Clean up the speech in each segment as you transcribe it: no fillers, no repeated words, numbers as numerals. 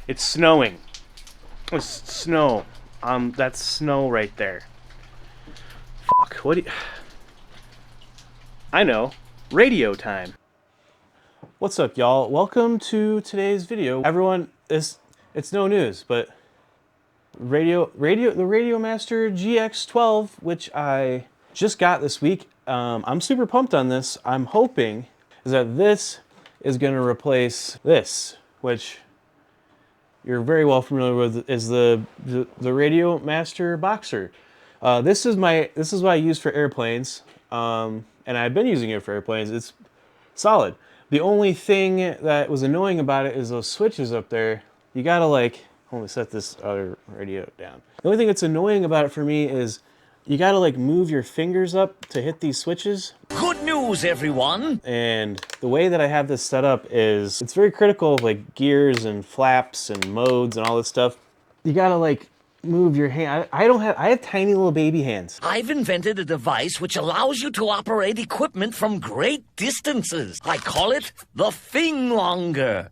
It's snowing. It's snow. That's snow right there. Fuck, what do you... I know. Radio time. What's up, y'all? Welcome to today's video. Everyone, it's no news, but the RadioMaster GX12, which I just got this week. I'm super pumped on this. I'm hoping is that this is going to replace this, which you're very well familiar with, is the RadioMaster Boxer. This is what I use for airplanes, and I've been using it for airplanes. It's solid. The only thing that was annoying about it is those switches up there. You gotta let me set this other radio down. The only thing that's annoying about it for me is you gotta move your fingers up to hit these switches. Good news, everyone! And the way that I have this set up is, it's very critical of gears and flaps and modes and all this stuff. You gotta move your hand. I have tiny little baby hands. I've invented a device which allows you to operate equipment from great distances. I call it the Thinglonger.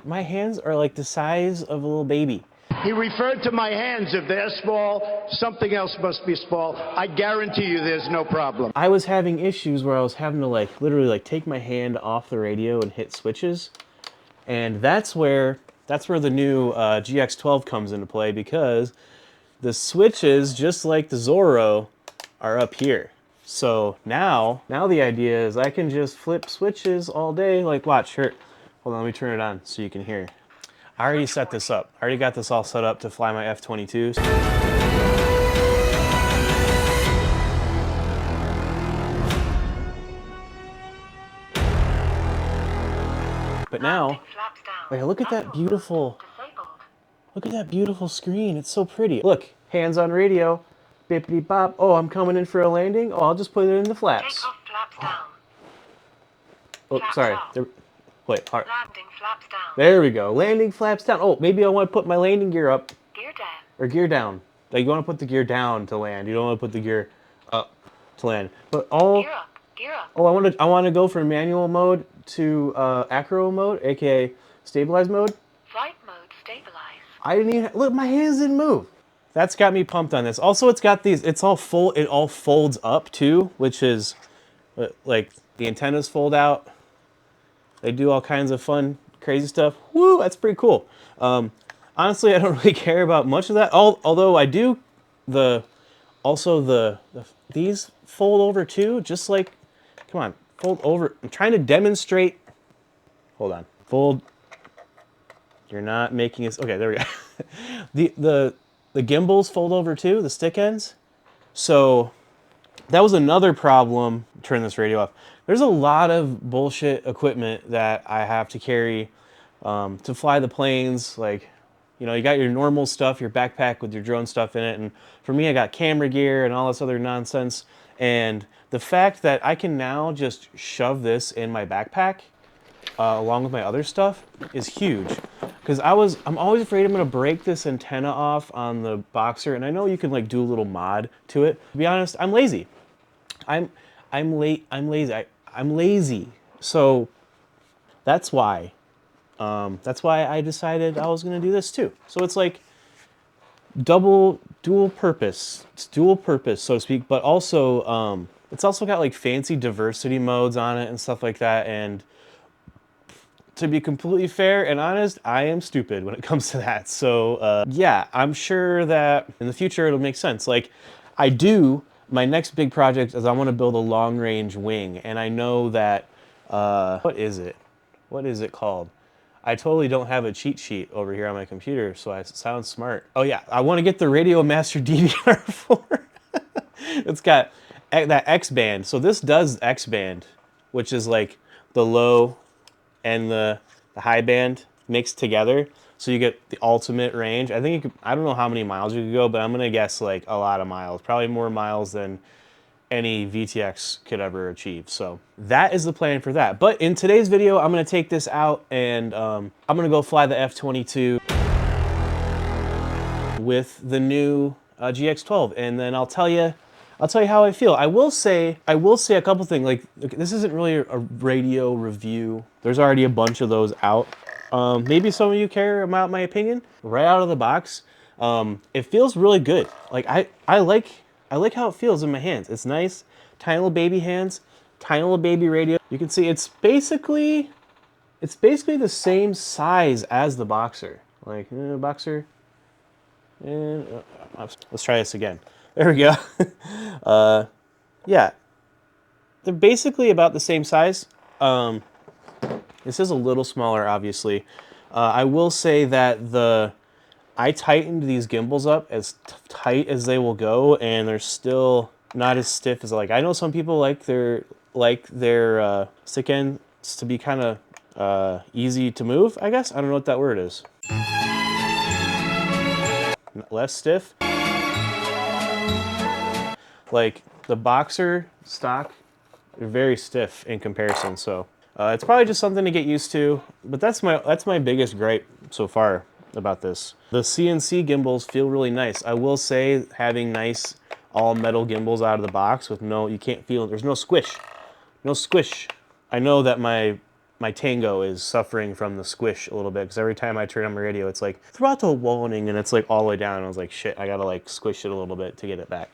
My hands are the size of a little baby. He referred to my hands. If they're small, something else must be small. I guarantee you there's no problem. I was having issues where I was having to literally take my hand off the radio and hit switches. And that's where the new GX12 comes into play, because the switches, just like the Zorro, are up here. So now the idea is I can just flip switches all day. Watch here. Hold on, let me turn it on so you can hear. I already set this up. I already got this all set up to fly my F-22s. But now, look at that beautiful screen. It's so pretty. Look, hands on radio, bippity bop. Oh, I'm coming in for a landing. Oh, I'll just put it in the flaps. Take off, flaps down. Oh, Flaps sorry. off. Wait, hard. Landing flaps down. There we go. Landing flaps down. Oh, maybe I want to put my landing gear up. Gear down. Or gear down. You want to put the gear down to land. You don't want to put the gear up to land. But Gear up. Gear up. Oh, I want to go from manual mode to acro mode, aka stabilize mode. Flight mode stabilize. I didn't even look. My hands didn't move. That's got me pumped on this. Also, it's got these. It's all full. It all folds up too, which is the antennas fold out. They do all kinds of fun, crazy stuff. Woo, that's pretty cool. Honestly, I don't really care about much of that. Although I do, these fold over too. Just come on, fold over. I'm trying to demonstrate. Hold on, fold. You're not making this. Okay, there we go. The gimbals fold over too. The stick ends. So that was another problem. Turn this radio off. There's a lot of bullshit equipment that I have to carry to fly the planes. You got your normal stuff, your backpack with your drone stuff in it. And for me, I got camera gear and all this other nonsense. And the fact that I can now just shove this in my backpack along with my other stuff is huge. Because I'm always afraid I'm going to break this antenna off on the Boxer. And I know you can do a little mod to it. To be honest, I'm lazy. I'm lazy. So that's why I decided I was going to do this too. So it's dual purpose. It's dual purpose, so to speak, but also it's also got fancy diversity modes on it and stuff like that. And to be completely fair and honest, I am stupid when it comes to that. So yeah, I'm sure that in the future it'll make sense. My next big project is I want to build a long-range wing, and I know that, what is it? What is it called? I totally don't have a cheat sheet over here on my computer, so I sound smart. Oh yeah, I want to get the RadioMaster DVR4. It's got that X-band. So this does X-band, which is the low and the high band mixed together. So you get the ultimate range. I think I don't know how many miles you could go, but I'm gonna guess a lot of miles. Probably more miles than any VTX could ever achieve. So that is the plan for that. But in today's video, I'm gonna take this out and I'm gonna go fly the F-22 with the new GX12, and then I'll tell you how I feel. I will say a couple things. This isn't really a radio review. There's already a bunch of those out. Maybe some of you care about my opinion. Right out of the box, it feels really good. Like I like how it feels in my hands. It's nice, tiny little baby hands, tiny little baby radio. You can see it's basically the same size as the Boxer. Like Boxer, and let's try this again. There we go. Yeah, they're basically about the same size. This is a little smaller, obviously. I will say that I tightened these gimbals up as tight as they will go, and they're still not as stiff as I know some people like their stick ends to be kind of easy to move. I guess I don't know what that word is. Less stiff. Like the Boxer stock, they're very stiff in comparison. So it's probably just something to get used to. But that's my biggest gripe so far about this. The CNC gimbals feel really nice. I will say having nice all metal gimbals out of the box with you can't feel, there's no squish. No squish. I know that my Tango is suffering from the squish a little bit because every time I turn on my radio, it's like throttle warning and it's like all the way down. And I was like, shit, I gotta like squish it a little bit to get it back.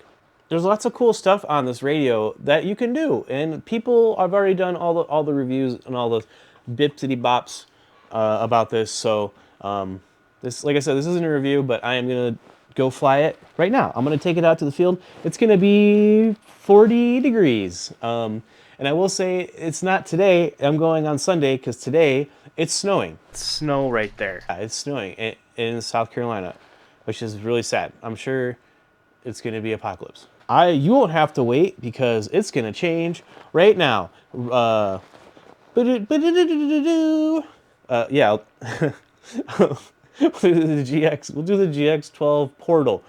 There's lots of cool stuff on this radio that you can do, and people have already done all the reviews and all the bipsity bops about this. So this, like I said, this isn't a review, but I am gonna go fly it right now. I'm gonna take it out to the field. It's gonna be 40 degrees, and I will say it's not today. I'm going on Sunday because today it's snowing. It's snow right there. Yeah, it's snowing in South Carolina, which is really sad. I'm sure it's gonna be apocalypse. You won't have to wait because it's gonna change right now. Yeah, we'll do the GX12 portal.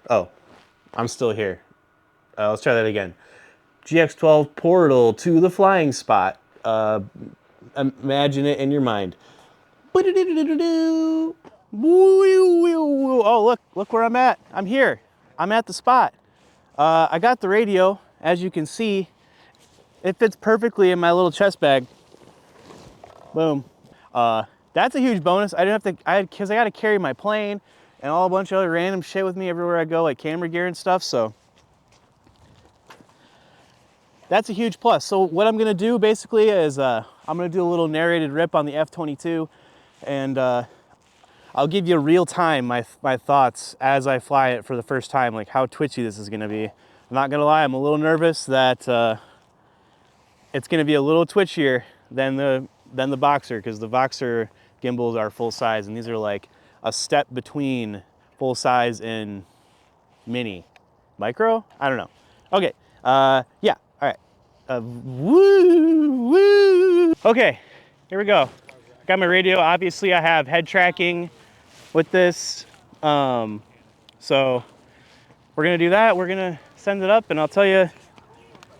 Oh, I'm still here. Let's try that again. GX12 portal to the flying spot. Imagine it in your mind. Oh, look where I'm at. I'm here. I'm at the spot. I got the radio, as you can see. It fits perfectly in my little chest bag. Boom. That's a huge bonus. I didn't have to, because I got to carry my plane and all a bunch of other random shit with me everywhere I go, like camera gear and stuff, so that's a huge plus. So what I'm gonna do basically is I'm gonna do a little narrated rip on the F-22, and I'll give you real time my thoughts as I fly it for the first time, like how twitchy this is gonna be. I'm not gonna lie, I'm a little nervous that it's gonna be a little twitchier than the Boxer, because the Boxer gimbals are full size, and these are like a step between full size and mini. Micro? I don't know. Okay, yeah, all right. Woo! Okay, here we go. Got my radio. Obviously, I have head tracking with this. So we're gonna do that. We're gonna send it up, and I'll tell you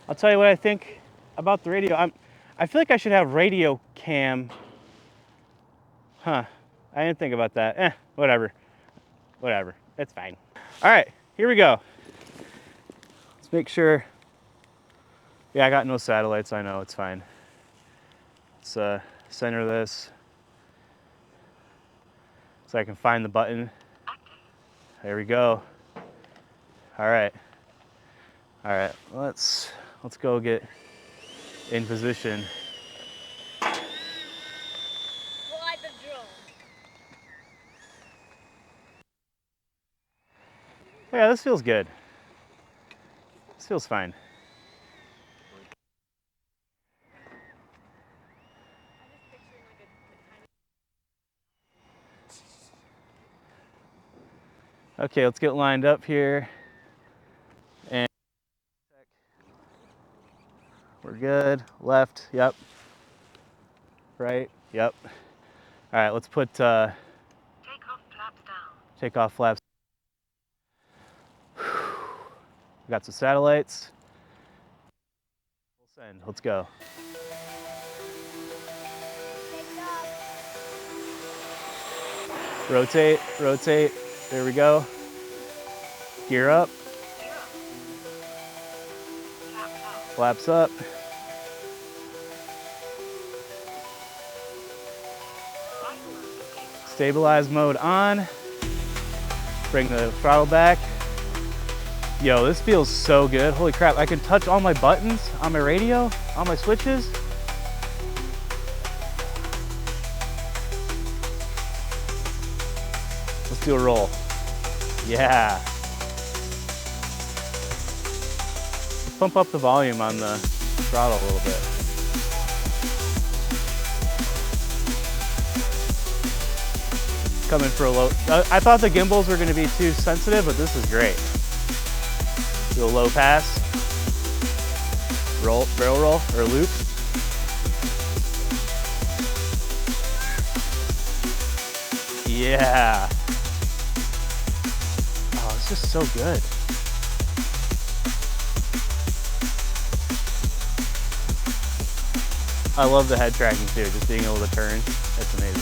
what I think about the radio. I feel like I should have radio cam. Huh? I didn't think about that. Whatever. It's fine. All right, here we go. Let's make sure. Yeah, I got no satellites. I know, it's fine. Let's center this so I can find the button. There we go. All right. Let's go get in position. Fly the drone. Yeah, this feels good. This feels fine. Okay, let's get lined up here. And we're good. Left, yep. Right, yep. All right, let's put Take off flaps down. take off flaps. Got some satellites. We'll send. Let's go. Rotate, rotate. There we go. Gear up. Gear up. Flaps up. Flaps up. Stabilize mode on. Bring the throttle back. Yo, this feels so good. Holy crap, I can touch all my buttons on my radio, all my switches. Let's do a roll. Yeah. Let's pump up the volume on the throttle a little bit. Coming for a low. I thought the gimbals were going to be too sensitive, but this is great. Do a low pass. Roll, barrel roll, or loop. Yeah. Oh, it's just so good. I love the head tracking too, just being able to turn. It's amazing.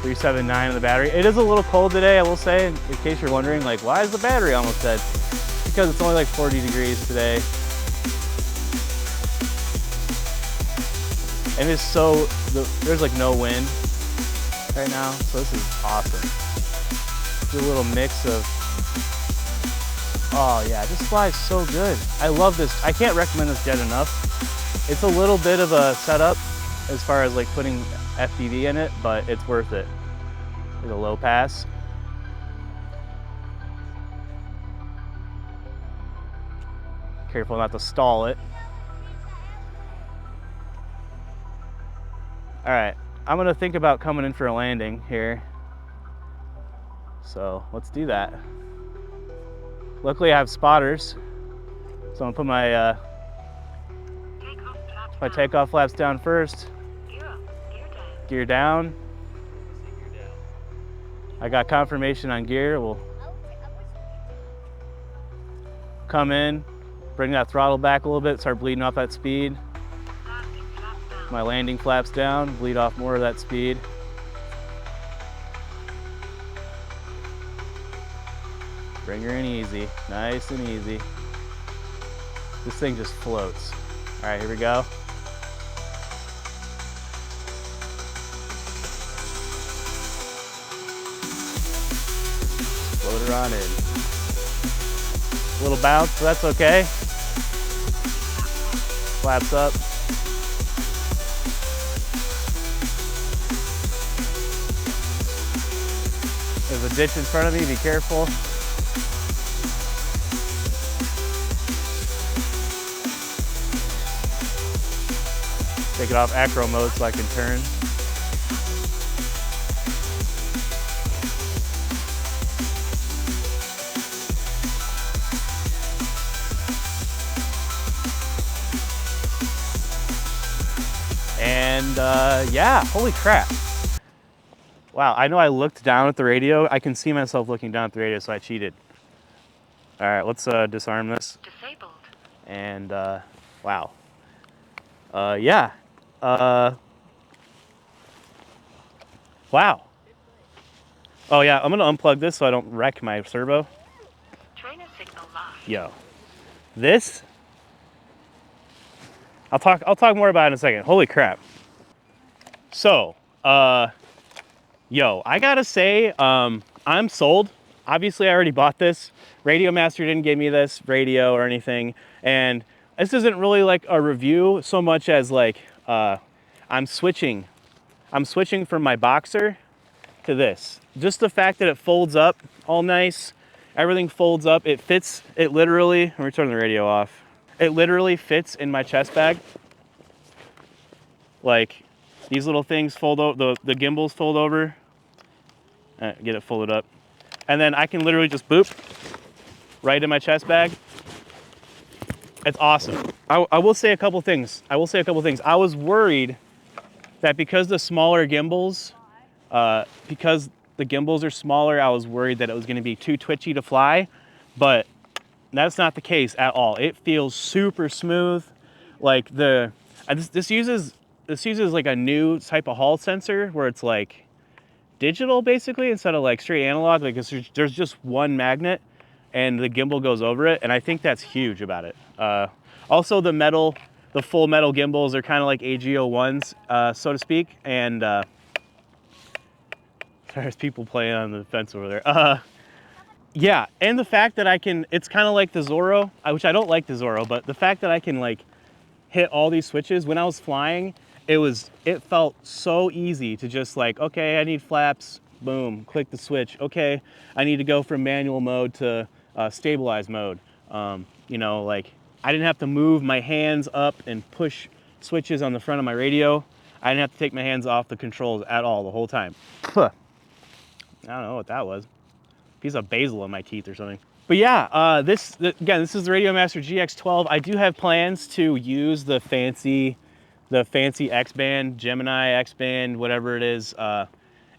379 on the battery. It is a little cold today, I will say, in case you're wondering, like, why is the battery almost dead? Because it's only like 40 degrees today. And it's so, there's like no wind right now, so this is awesome. Do a little mix of, oh yeah, it just flies so good. I love this. I can't recommend this jet enough. It's a little bit of a setup as far as like putting FPV in it, but it's worth it. With a low pass. Careful not to stall it. All right, I'm gonna think about coming in for a landing here. So let's do that. Luckily I have spotters. So I'm gonna put my takeoff flaps down first. Gear down. I got confirmation on gear. We'll come in, bring that throttle back a little bit, start bleeding off that speed. My landing flaps down, bleed off more of that speed. Bring her in easy, nice and easy. This thing just floats. All right, here we go. Float her on in. A little bounce, but that's okay. Flaps up. There's a ditch in front of me, be careful. Take it off acro mode so I can turn. And yeah, holy crap. Wow, I know I looked down at the radio. I can see myself looking down at the radio, so I cheated. All right, let's disarm this. Disabled. And wow. Yeah. Wow. Oh yeah, I'm gonna unplug this so I don't wreck my servo. Trainer signal lost. Yo, this. I'll talk more about it in a second. Holy crap. So, yo, I gotta say, I'm sold. Obviously, I already bought this. RadioMaster didn't give me this radio or anything, and this isn't really like a review so much as like I'm switching from my Boxer to this. Just the fact that it folds up all nice, everything folds up. It fits. It literally. Let me turn the radio off. It literally fits in my chest bag. Like these little things fold over. The gimbals fold over. Get it folded up, and then I can literally just boop right in my chest bag. It's awesome. I will say a couple things. I was worried that because the smaller gimbals, because the gimbals are smaller, I was worried that it was going to be too twitchy to fly, but that's not the case at all. It feels super smooth. Like this uses like a new type of Hall sensor where it's like digital basically instead of like straight analog. Like there's just one magnet and the gimbal goes over it, and I think that's huge about it. Also the the full metal gimbals are kind of like AGO1s, so to speak. And there's people playing on the fence over there. Yeah, and the fact that I can, it's kind of like the Zorro, which I don't like the Zorro, but the fact that I can like hit all these switches when I was flying, it felt so easy to just like, okay, I need flaps, boom, click the switch. Okay, I need to go from manual mode to stabilize mode. You know, like I didn't have to move my hands up and push switches on the front of my radio. I didn't have to take my hands off the controls at all the whole time. Huh. I don't know what that was. Piece of basil in my teeth or something. But yeah, again, this is the RadioMaster GX12. I do have plans to use the fancy X-band, Gemini X-band, whatever it is,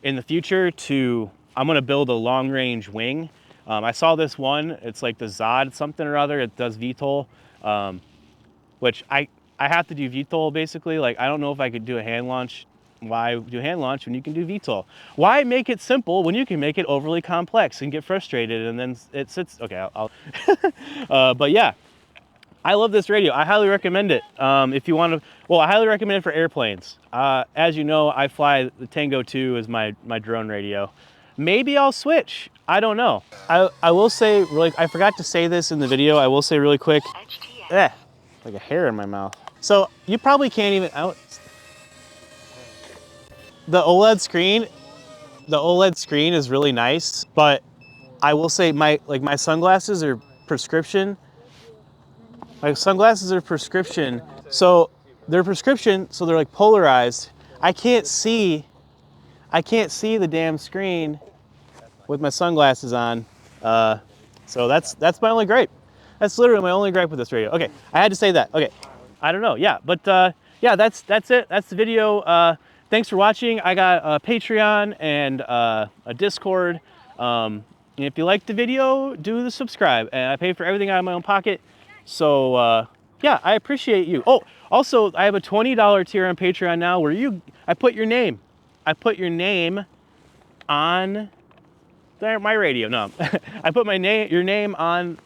in the future. I'm gonna build a long-range wing. I saw this one. It's like the Zod something or other. It does VTOL, which I have to do VTOL basically. Like I don't know if I could do a hand launch. Why do hand launch when you can do VTOL? Why make it simple when you can make it overly complex and get frustrated and then it sits? Okay, but yeah, I love this radio. I highly recommend it. If you want to, well, I highly recommend it for airplanes. As you know, I fly the Tango 2 as my drone radio. Maybe I'll switch. I don't know. I will say, really, I forgot to say this in the video. I will say really quick. Like a hair in my mouth. So you probably can't even the OLED screen is really nice, but I will say my sunglasses are prescription. My sunglasses are prescription, so they're prescription, so they're like polarized. I can't see the damn screen with my sunglasses on. So that's my only gripe. That's literally my only gripe with this radio. Okay, I had to say that. Okay, I don't know. Yeah, but yeah, that's it. That's the video. Thanks for watching. I got a Patreon and a Discord. And if you like the video, do the subscribe. And I pay for everything out of my own pocket. So yeah, I appreciate you. Oh, also, I have a $20 tier on Patreon now where I put your name on my radio. No, I put your name on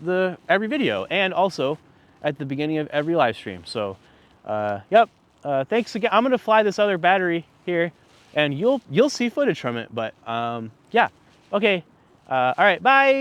every video and also at the beginning of every live stream. So, yep. Thanks again. I'm gonna fly this other battery here, and you'll see footage from it. But yeah, okay. All right, bye.